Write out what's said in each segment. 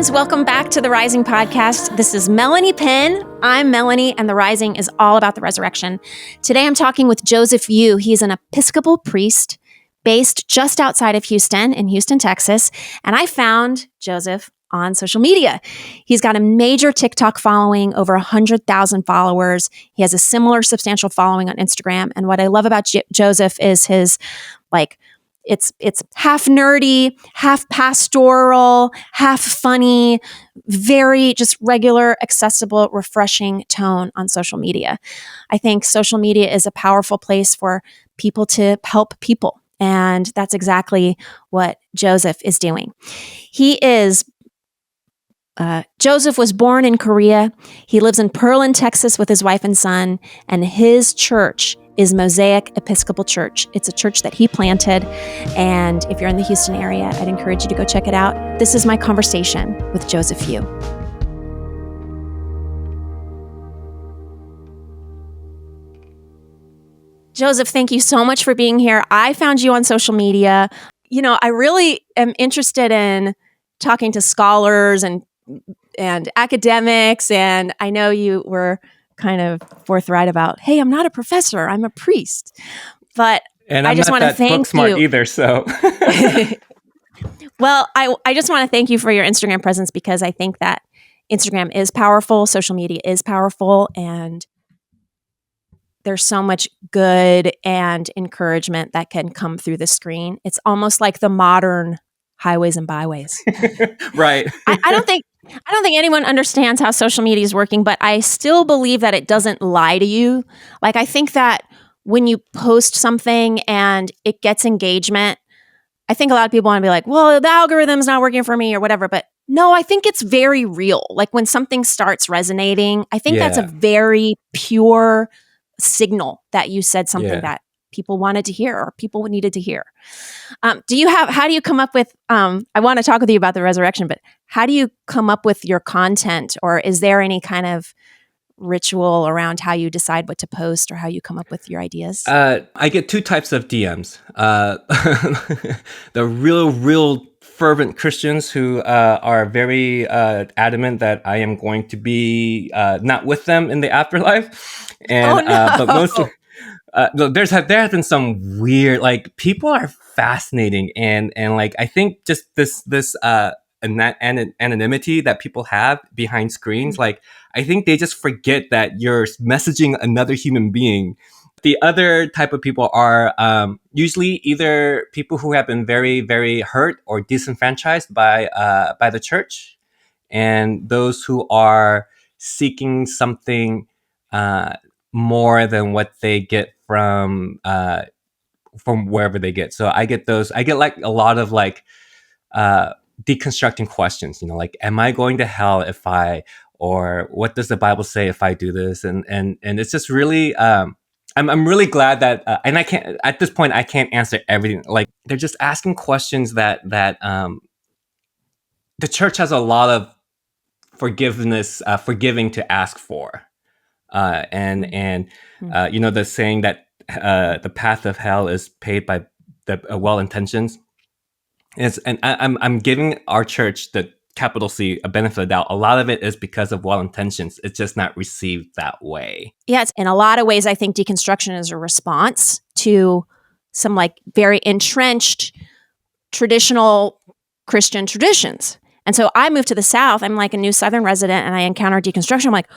friends. Welcome back to the Rising Podcast. This is Melanie Penn. I'm Melanie, and the Rising is all about the resurrection. Today, I'm talking with Joseph Yu. He's an Episcopal priest based just outside of Houston, in Houston, Texas. And I found Joseph on social media. He's got a major TikTok following, over 100,000 followers. He has a similar substantial following on Instagram. And what I love about Joseph is his, it's half nerdy, half pastoral, half funny, very just regular, accessible, refreshing tone on social media. I think social media is a powerful place for people to help people. And that's exactly what Joseph is doing. Joseph was born in Korea. He lives in Pearland, Texas with his wife and son, and his church is Mosaic Episcopal Church. It's a church that he planted, and if you're in the Houston area, I'd encourage you to go check it out. This is my conversation with Joseph Yu. Joseph, thank you so much for being here. I found you on social media. You know, I really am interested in talking to scholars and academics, and I know you were kind of forthright about, hey, I'm not a professor, I'm a priest. But and I just want to thank book smart you either. So, well, I just want to thank you for your Instagram presence, because I think that Instagram is powerful, social media is powerful, and there's so much good and encouragement that can come through the screen. It's almost like the modern highways and byways. Right. I don't think anyone understands how social media is working, but I still believe that it doesn't lie to you. Like, I think that when you post something and it gets engagement, I think a lot of people want to be like, well, the algorithm's not working for me or whatever. But no, I think it's very real. Like, when something starts resonating, I think that's a very pure signal that you said something that people wanted to hear or people needed to hear. How do you come up with, I want to talk with you about the resurrection, but how do you come up with your content, or is there any kind of ritual around how you decide what to post or how you come up with your ideas? I get two types of DMs. The real fervent Christians who are very adamant that I am going to be not with them in the afterlife. And, but mostly, there has been some weird, like, people are fascinating, and like, I think just this anonymity that people have behind screens, like, I think they just forget that you're messaging another human being. The other type of people are usually either people who have been very, very hurt or disenfranchised by the church, and those who are seeking something more than what they get from wherever they get. So I get those. I get like a lot of like deconstructing questions. You know, like, am I going to hell if I? Or what does the Bible say if I do this? And it's just really. I'm really glad that, and I can't at this point. I can't answer everything. Like, they're just asking questions that the church has a lot of forgiving to ask for. You know, the saying that the path of hell is paved by the well intentions. And I'm giving our church, the capital C, a benefit of the doubt. A lot of it is because of well intentions. It's just not received that way. Yes, in a lot of ways, I think deconstruction is a response to some like very entrenched traditional Christian traditions. And so I moved to the South. I'm like a new Southern resident, and I encountered deconstruction. I'm like,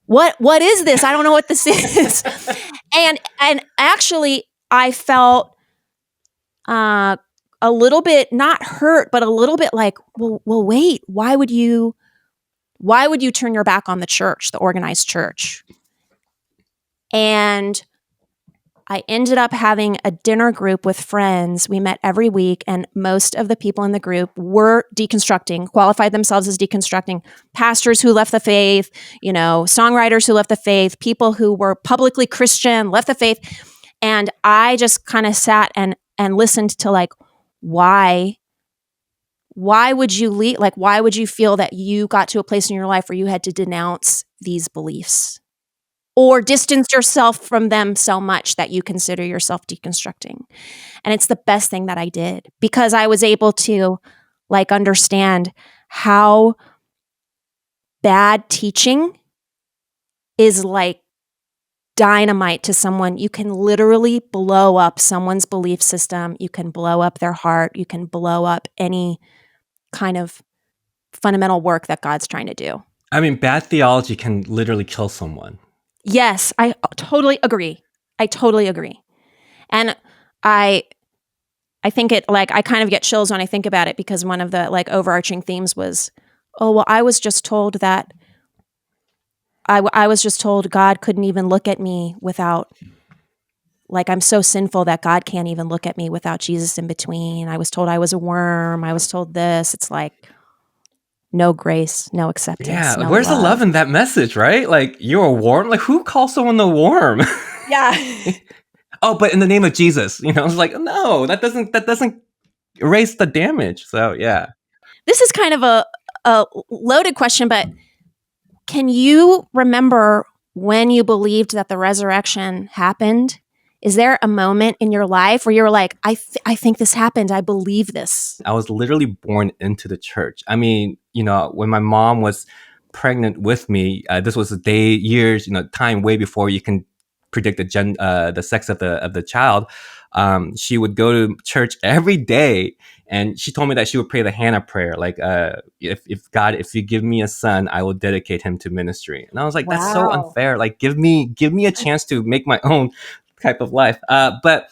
what is this? I don't know what this is. and actually, I felt a little bit not hurt, but a little bit like, well, wait, why would you turn your back on the church, the organized church? And I ended up having a dinner group with friends. We met every week, and most of the people in the group were deconstructing, qualified themselves as deconstructing. Pastors who left the faith, songwriters who left the faith, people who were publicly Christian, left the faith. And I just kind of sat and listened to, like, why would you leave? Like, why would you feel that you got to a place in your life where you had to denounce these beliefs or distance yourself from them so much that you consider yourself deconstructing? And it's the best thing that I did, because I was able to, like, understand how bad teaching is like dynamite to someone. You can literally blow up someone's belief system. You can blow up their heart. You can blow up any kind of fundamental work that God's trying to do. I mean, bad theology can literally kill someone. Yes, I totally agree. I totally agree. And I think it, like, I kind of get chills when I think about it, because one of the like overarching themes was, oh, well, I was just told that I was just told God couldn't even look at me without, like, I'm so sinful that God can't even look at me without Jesus in between. I was told I was a worm. I was told this. It's like, no grace, no acceptance, Yeah, like, no where's the love love. in that message, right? Like, you're a worm? Like, who calls someone a worm? Yeah. Oh, but in the name of Jesus, it's like, no, that doesn't erase the damage. So yeah. This is kind of a loaded question, but can you remember when you believed that the resurrection happened? Is there a moment in your life where you're like, I think this happened. I believe this. I was literally born into the church. I mean, when my mom was pregnant with me, this was years, time way before you can predict the sex of the child. She would go to church every day, and she told me that she would pray the Hannah prayer, like, if God, if you give me a son, I will dedicate him to ministry. And I was like, that's so Wow. unfair. Like, give me a chance to make my own type of life. But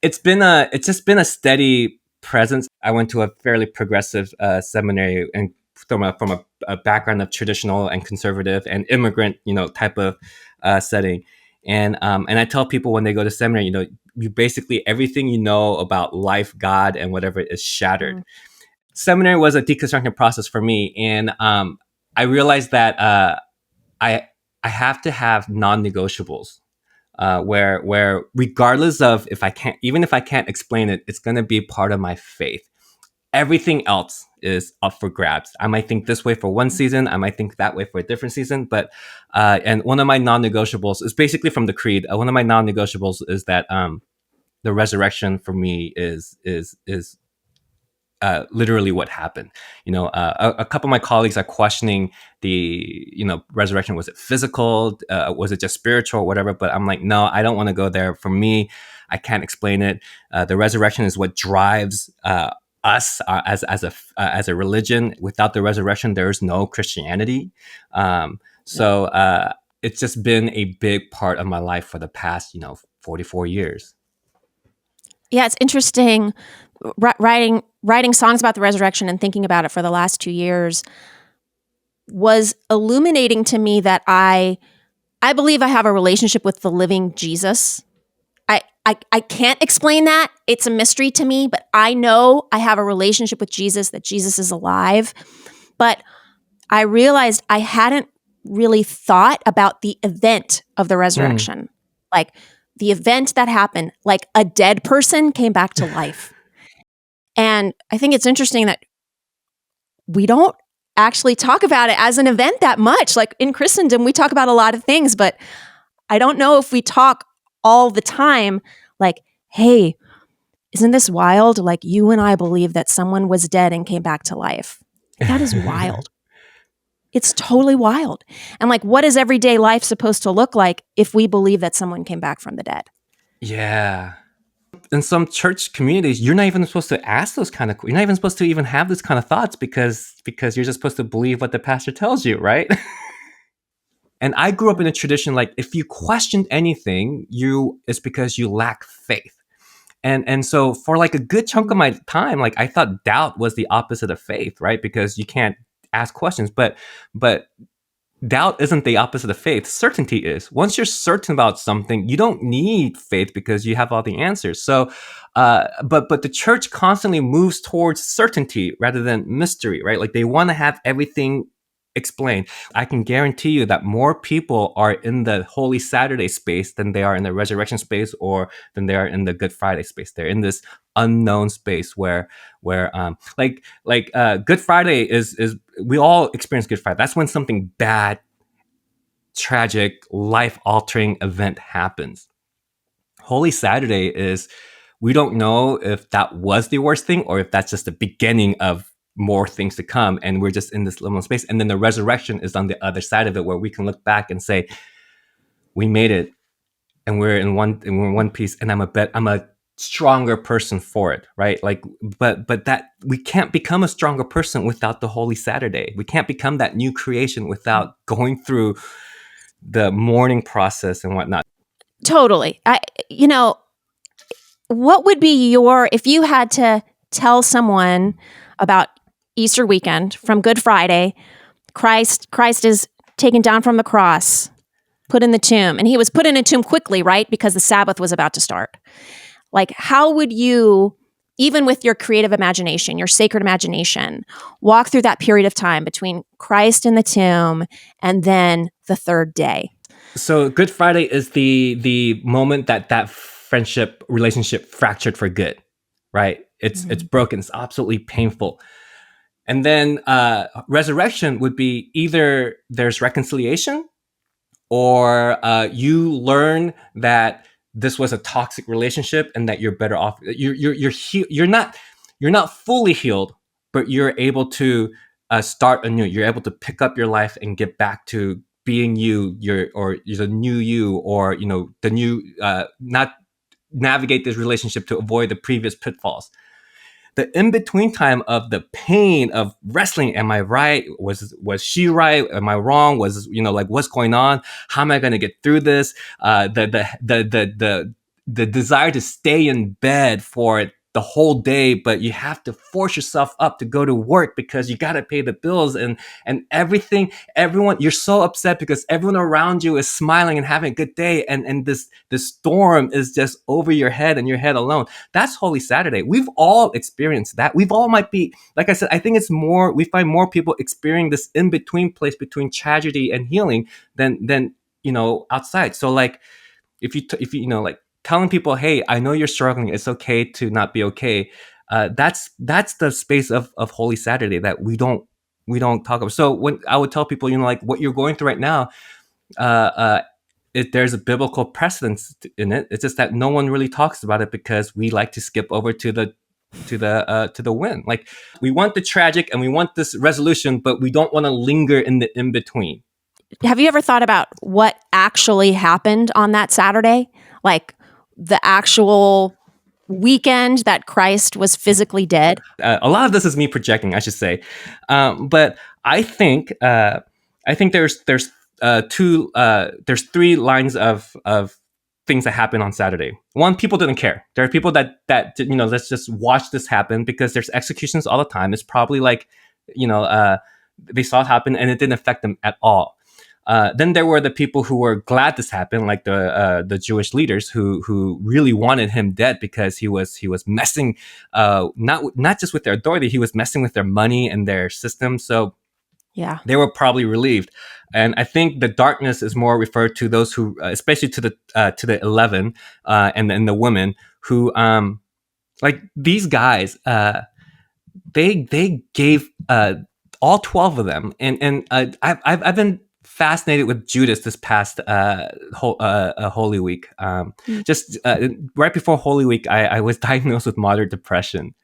it's just been a steady presence. I went to a fairly progressive seminary, and from a background of traditional and conservative and immigrant, type of setting. And I tell people when they go to seminary, you basically, everything you know about life, God, and whatever is shattered. Mm. Seminary was a deconstruction process for me, and I realized that I I have to have non-negotiables, where regardless of, if I can't explain it, it's going to be part of my faith. Everything else is up for grabs. I might think this way for one season, I might think that way for a different season, but and one of my non-negotiables is basically from the creed. One of my non-negotiables is that the resurrection for me is literally what happened. A couple of my colleagues are questioning the, resurrection. Was it physical? Was it just spiritual? Whatever. But I'm like, no, I don't want to go there. For me, I can't explain it. The resurrection is what drives us as a religion. Without the resurrection, there is no Christianity. So it's just been a big part of my life for the past, 44 years. Yeah, it's interesting writing songs about the resurrection and thinking about it for the last 2 years was illuminating to me that I believe I have a relationship with the living Jesus. I can't explain that. It's a mystery to me, but I know I have a relationship with Jesus, that Jesus is alive. But I realized I hadn't really thought about the event of the resurrection. Like, the event that happened, like a dead person came back to life. And I think it's interesting that we don't actually talk about it as an event that much. Like, in Christendom, we talk about a lot of things, but I don't know if we talk all the time, like, hey, isn't this wild? Like, you and I believe that someone was dead and came back to life. That is wild. It's totally wild. And like, what is everyday life supposed to look like if we believe that someone came back from the dead? Yeah. In some church communities, you're not even supposed to ask those kind of. You're not even supposed to even have this kind of thoughts, because you're just supposed to believe what the pastor tells you, right? And I grew up in a tradition, like, if you questioned anything, it's because you lack faith. And so for like a good chunk of my time, like, I thought doubt was the opposite of faith, right? Because you can't ask questions, but doubt isn't the opposite of faith. Certainty is. Once you're certain about something, you don't need faith because you have all the answers. So, but the church constantly moves towards certainty rather than mystery, right? Like, they want to have everything explained. I can guarantee you that more people are in the Holy Saturday space than they are in the resurrection space, or than they are in the Good Friday space. They're in this unknown space where Good Friday is we all experience Good Friday. That's when something bad, tragic, life-altering event happens. Holy Saturday is, we don't know if that was the worst thing or if that's just the beginning of more things to come, and we're just in this liminal space. And then the resurrection is on the other side of it, where we can look back and say, we made it, and we're in one piece, and I'm a stronger person for it, right? Like, but that we can't become a stronger person without the Holy Saturday. We can't become that new creation without going through the mourning process and whatnot. Totally. What would be if you had to tell someone about Easter weekend from Good Friday, Christ is taken down from the cross, put in the tomb, and he was put in a tomb quickly, right? Because the Sabbath was about to start. Like, how would you, even with your creative imagination, your sacred imagination, walk through that period of time between Christ in the tomb and then the third day? So Good Friday is the moment that friendship relationship fractured for good, right? It's broken. It's absolutely painful. And then resurrection would be either there's reconciliation, or you learn that this was a toxic relationship and that you're better off. You're not fully healed, but you're able to start anew. You're able to pick up your life and get back to being or the new you, or the new not navigate this relationship to avoid the previous pitfalls. The in-between time of the pain of wrestling, am I right? Was she right? Am I wrong? Like, what's going on? How am I going to get through this? The desire to stay in bed for the whole day, but you have to force yourself up to go to work because you got to pay the bills, and everyone, you're so upset because everyone around you is smiling and having a good day, and this storm is just over your head and your head alone. That's Holy Saturday. We've all experienced that. We've all might be, like I said, I think we find more people experiencing this in-between place between tragedy and healing than outside. So like, if you like telling people, hey, I know you're struggling, it's okay to not be okay. That's the space of Holy Saturday that we don't talk about. So when I would tell people, like, what you're going through right now, there's a biblical precedence in it. It's just that no one really talks about it because we like to skip over to the win. Like, we want the tragic and we want this resolution, but we don't want to linger in the in between. Have you ever thought about what actually happened on that Saturday? Like, the actual weekend that Christ was physically dead? A lot of this is me projecting, I should say, but I think there's three lines of things that happen on Saturday. One, people didn't care. There are people that let's just watch this happen because there's executions all the time. It's probably like they saw it happen and it didn't affect them at all. Then there were the people who were glad this happened, like the Jewish leaders who really wanted him dead because he was messing not just with their authority, he was messing with their money and their system. So yeah, they were probably relieved. And I think the darkness is more referred to those who, especially to the 11 and then the women who like these guys. They gave all 12 of them, and I've been fascinated with Judas this past Holy Week. Just right before Holy Week, I was diagnosed with moderate depression,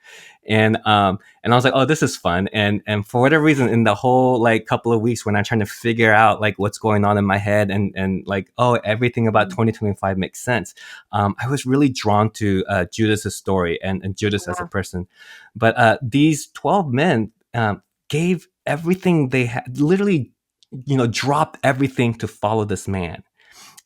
and I was like, oh, this is fun. And for whatever reason, in the whole like couple of weeks when I'm trying to figure out like what's going on in my head and like, oh, everything about 2025 makes sense. I was really drawn to Judas's story and Judas as a person. But these 12 men gave everything they had, literally, dropped everything to follow this man.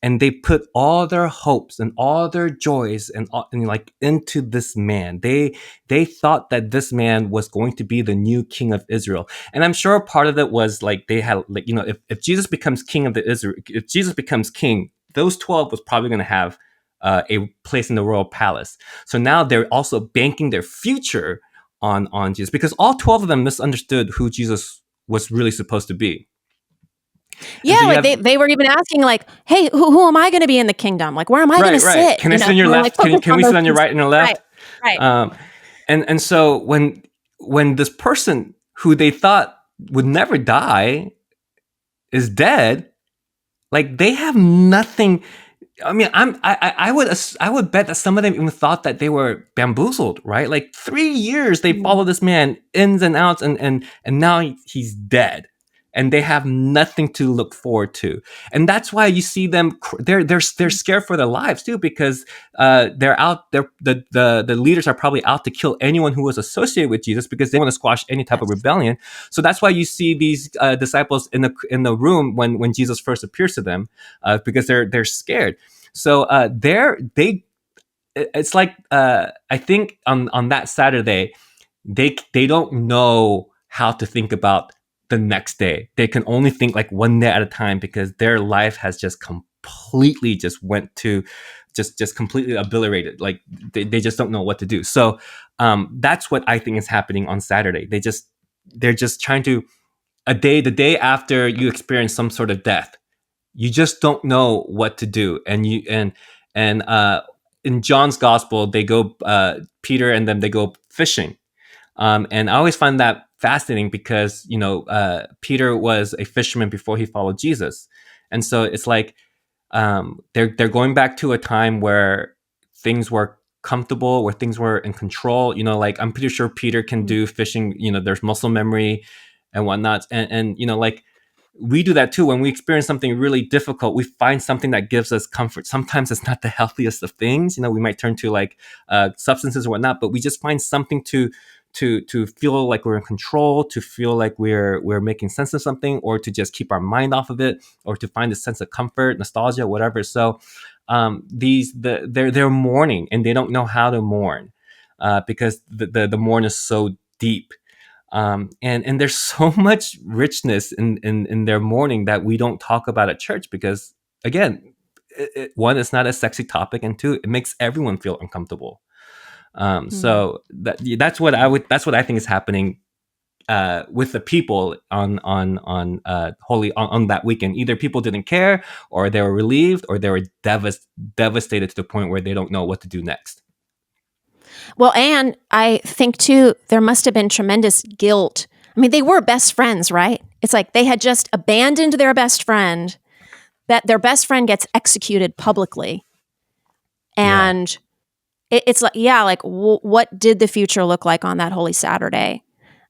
And they put all their hopes and all their joys and like into this man. They thought that this man was going to be the new king of Israel. And I'm sure part of it was like they had like, if Jesus becomes king of Israel, if Jesus becomes king, those 12 was probably going to have a place in the royal palace. So now they're also banking their future on Jesus, because all 12 of them misunderstood who Jesus was really supposed to be. Yeah, so like they were even asking like, hey, who am I going to be in the kingdom? Like, where am I going to sit? Can I sit on your left? Like, can we sit on your right and your left? Right. And so when this person who they thought would never die is dead, like they have nothing I mean, I would bet that some of them even thought that they were bamboozled, right? Like 3 years they Mm. follow this man ins and outs, and now he's dead, and they have nothing to look forward to, and that's why you see them. They're scared for their lives too, because they're out. The leaders are probably out to kill anyone who was associated with Jesus, because they want to squash any type of Yes. rebellion. So that's why you see these disciples in the room when Jesus first appears to them, because they're scared. So it's like I think on that Saturday they don't know how to think about the next day. They can only think like one day at a time, because their life has just completely just went to just completely obliterated. Like they just don't know what to do. So that's what I think is happening on Saturday. They're just trying to the day after you experience some sort of death, you just don't know what to do, and in John's gospel they go Peter and them, they go fishing, and I always find that fascinating, because Peter was a fisherman before he followed Jesus, and so it's like they're going back to a time where things were comfortable, where things were in control. Like I'm pretty sure Peter can Mm. do fishing. There's muscle memory and whatnot, and like we do that too. When we experience something really difficult, we find something that gives us comfort. Sometimes it's not the healthiest of things. We might turn to like substances or whatnot, but we just find something to feel like we're in control, to feel like we're making sense of something, or to just keep our mind off of it, or to find a sense of comfort, nostalgia, whatever. So they're mourning, and they don't know how to mourn, because the mourn is so deep. And there's so much richness in their mourning that we don't talk about at church, because again, one, it's not a sexy topic, and two, it makes everyone feel uncomfortable. Mm. So that's what I think is happening with the people on holy on that weekend. Either people didn't care, or they were relieved, or they were devastated to the point where they don't know what to do next. Well, and I think too, there must have been tremendous guilt. I mean, they were best friends, right? It's like they had just abandoned their best friend, that their best friend gets executed publicly. Yeah. And it's like, yeah, like what did the future look like on that Holy Saturday?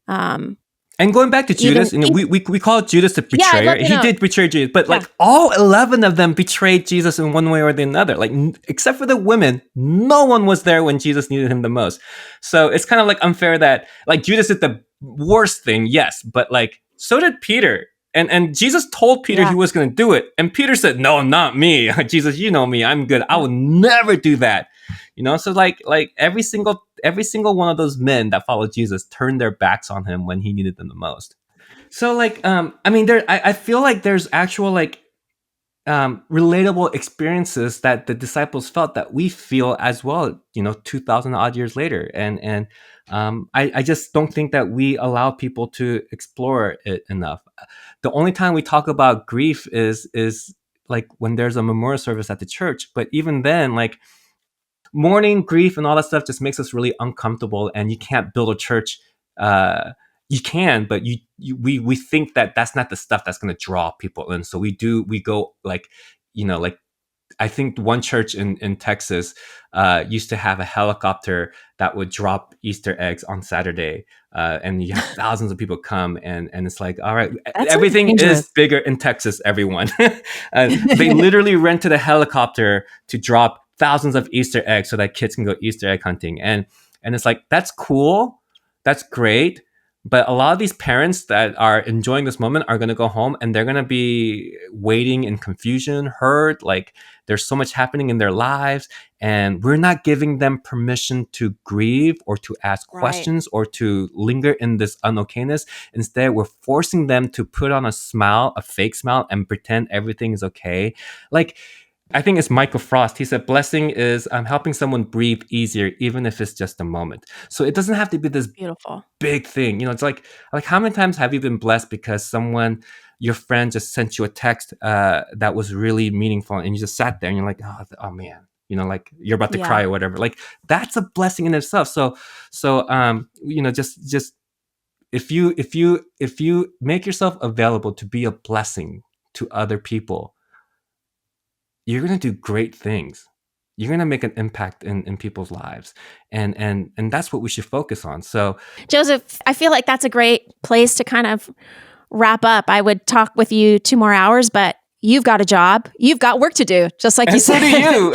Um, And going back to even, Judas, we call Judas the yeah, I'd betrayer. love to He know. did betray Jesus, but Yeah. like all 11 of them betrayed Jesus in one way or the other. Like except for the women, no one was there when Jesus needed him the most. So it's kind of like unfair that like Judas did the worst thing, yes, but like so did Peter. And Jesus told Peter he Yeah. was going to do it, and Peter said, "No, not me. Jesus, you know me. I'm good. I Yeah. will never do that." So like every single one of those men that followed Jesus turned their backs on him when he needed them the most. So like I mean I feel like there's actual like relatable experiences that the disciples felt that we feel as well, 2000 odd years later. And I just don't think that we allow people to explore it enough. The only time we talk about grief is like when there's a memorial service at the church, but even then, like mourning, grief, and all that stuff just makes us really uncomfortable. And you can't build a church. You can, but we think that that's not the stuff that's going to draw people in. So we go like, like I think one church in Texas used to have a helicopter that would drop Easter eggs on Saturday, and you have thousands of people come, and it's like, all right, That sounds everything is dangerous. bigger in Texas. Everyone, they literally rented a helicopter to drop thousands of Easter eggs so that kids can go Easter egg hunting, and it's like that's cool, that's great. But a lot of these parents that are enjoying this moment are going to go home, and they're going to be waiting in confusion, hurt, like there's so much happening in their lives, and we're not giving them permission to grieve or to ask Right. questions or to linger in this unokayness. Instead, we're forcing them to put on a smile, a fake smile, and pretend everything is okay. Like, I think it's Michael Frost. He said, blessing is helping someone breathe easier, even if it's just a moment. So it doesn't have to be this Beautiful. big thing. It's like how many times have you been blessed because someone, your friend, just sent you a text that was really meaningful, and you just sat there and you're like, oh man, like you're about to Yeah. cry or whatever. Like that's a blessing in itself. So just if you make yourself available to be a blessing to other people, you're going to do great things. You're going to make an impact in people's lives. And that's what we should focus on. So, Joseph, I feel like that's a great place to kind of wrap up. I would talk with you 2 more hours, but you've got a job. You've got work to do, just like you said. So do you.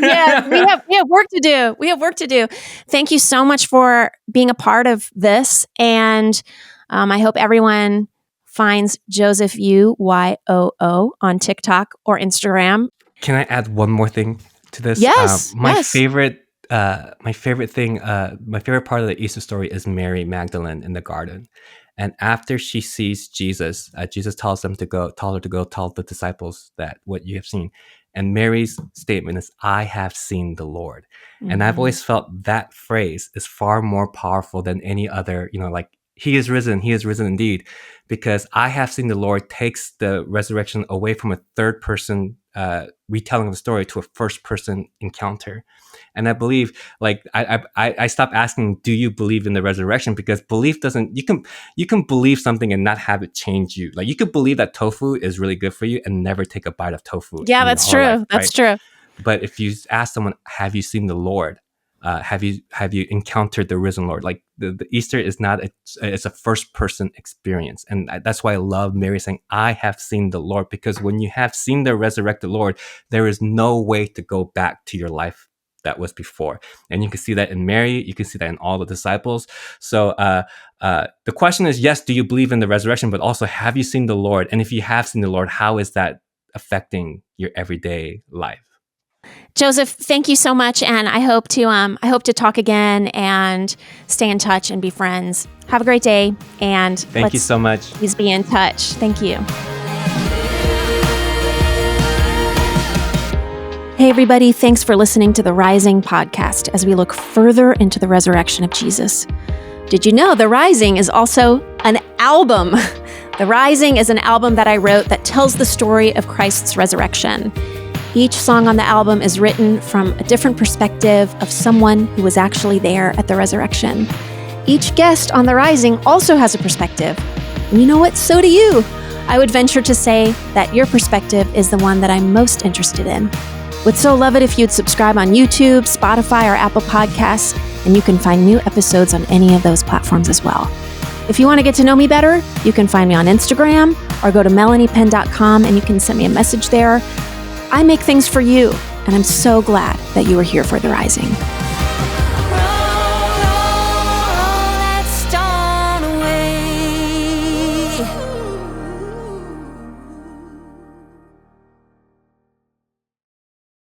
Yeah, we have work to do. We have work to do. Thank you so much for being a part of this. And I hope everyone finds Joseph Uyoo on TikTok or Instagram. Can I add one more thing to this? Yes. My favorite thing, my favorite part of the Easter story is Mary Magdalene in the garden. And after she sees Jesus, Jesus tells her to go tell the disciples that what you have seen. And Mary's statement is, I have seen the Lord. Mm-hmm. And I've always felt that phrase is far more powerful than any other, like, he is risen indeed. Because I have seen the Lord takes the resurrection away from a third person retelling of the story to a first person encounter. And I believe, like, I stopped asking, do you believe in the resurrection? Because belief doesn't, you can believe something and not have it change you. Like, you could believe that tofu is really good for you and never take a bite of tofu. Yeah, that's true. Life, that's true. But if you ask someone, have you seen the Lord? Have you encountered the risen Lord? Like, the Easter is not it's a first person experience, and that's why I love Mary saying, I have seen the Lord, because when you have seen the resurrected Lord, there is no way to go back to your life that was before. And you can see that in Mary, you can see that in all the disciples. So the question is, yes, do you believe in the resurrection? But also, have you seen the Lord? And if you have seen the Lord, how is that affecting your everyday life? Joseph, thank you so much, and I hope to talk again and stay in touch and be friends. Have a great day, and thank you so much. Please be in touch. Thank you. Hey everybody, thanks for listening to the Rising podcast as we look further into the resurrection of Jesus. Did you know The Rising is also an album? The Rising is an album that I wrote that tells the story of Christ's resurrection. Each song on the album is written from a different perspective of someone who was actually there at the resurrection. Each guest on The Rising also has a perspective. And you know what? So do you. I would venture to say that your perspective is the one that I'm most interested in. Would so love it if you'd subscribe on YouTube, Spotify, or Apple Podcasts, and you can find new episodes on any of those platforms as well. If you want to get to know me better, you can find me on Instagram or go to melaniepenn.com and you can send me a message there. I make things for you, and I'm so glad that you are here for The Rising.